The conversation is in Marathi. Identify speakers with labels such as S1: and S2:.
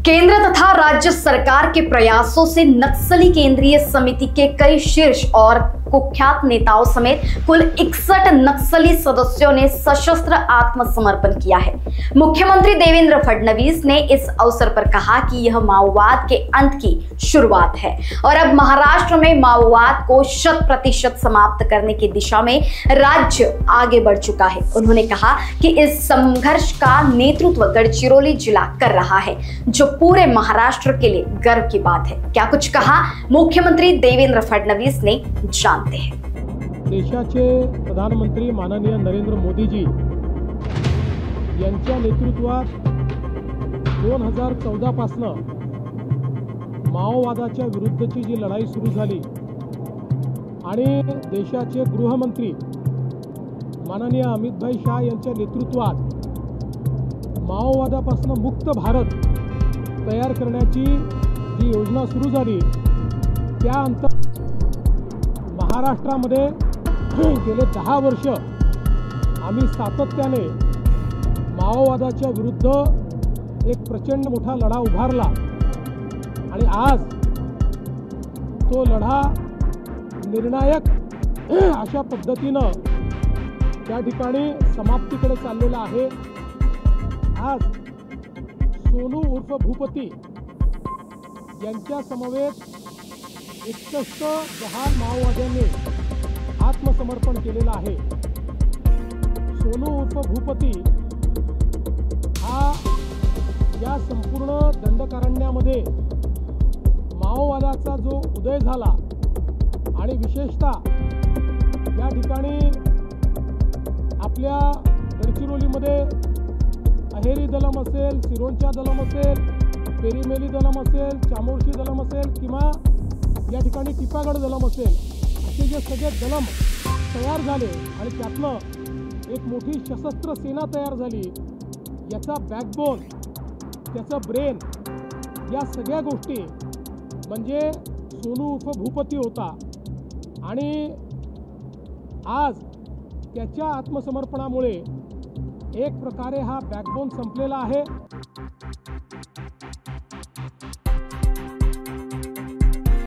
S1: केंद्र तथा राज्य सरकार के प्रयासों से नक्सली केंद्रीय समिति के कई शीर्ष और कुख्यात नेताओं समेत कुल 61 नक्सली सदस्यों ने सशस्त्र आत्मसमर्पण किया है। मुख्यमंत्री देवेंद्र फडणवीस ने इस अवसर पर कहा कि यह माओवाद के अंत की शुरुआत है और अब महाराष्ट्र में माओवाद को 100% समाप्त करने की दिशा में राज्य आगे बढ़ चुका है। उन्होंने कहा कि इस संघर्ष का नेतृत्व गढ़चिरोली जिला कर रहा है, जो पूरे महाराष्ट्र के लिए गर्व की बात है। क्या कुछ कहा मुख्यमंत्री देवेंद्र फडणवीस ने, जानते हैं।
S2: देशाचे प्रधानमंत्री माननीय नरेंद्र मोदीजी यांच्या नेतृत्वात 2014 पासून माओवादाच्या विरुद्धची जी लढाई सुरू झाली आणि देशाचे गृहमंत्री माननीय अमित भाई शाह यांच्या नेतृत्वात माओवादापासून मुक्त भारत तयार करण्याची जी योजना सुरू झाली त्या अंतर्गत महाराष्ट्रामध्ये गेले 10 वर्ष आम्ही सातत्याने माओवादाच्या विरुद्ध एक प्रचंड मोठा लढा उभारला आणि आज तो लढा निर्णायक अशा पद्धतीने त्या ठिकाणी समाप्तीकडे चाललेला आहे। आज सोनू उर्फ भूपती यांच्या समवेत 61 जहाल माओवाद्यांनी आत्मसमर्पण केलेलं आहे। सोनू उर्फ भूपती हा या संपूर्ण दंडकारण्यामध्ये माओवादाचा जो उदय झाला आणि विशेषतः या ठिकाणी आपल्या गडचिरोलीमध्ये अहेरी दलम असेल, सिरोंचा दलम असेल, पेरीमेली दलम असेल, चामोर्शी दलम असेल किंवा या ठिकाणी टिपागड दलम असेल, असे जे सगळे दलम तयार झाले आणि त्यातनं एक मोठी सशस्त्र सेना तयार झाली, याचा बॅकबोन, त्याचा ब्रेन, या सगळ्या गोष्टी म्हणजे सोनू उर्फ भूपती होता। आणि आज त्याच्या आत्मसमर्पणामुळे एक प्रकारे हा बॅकबोन संपलेला आहे।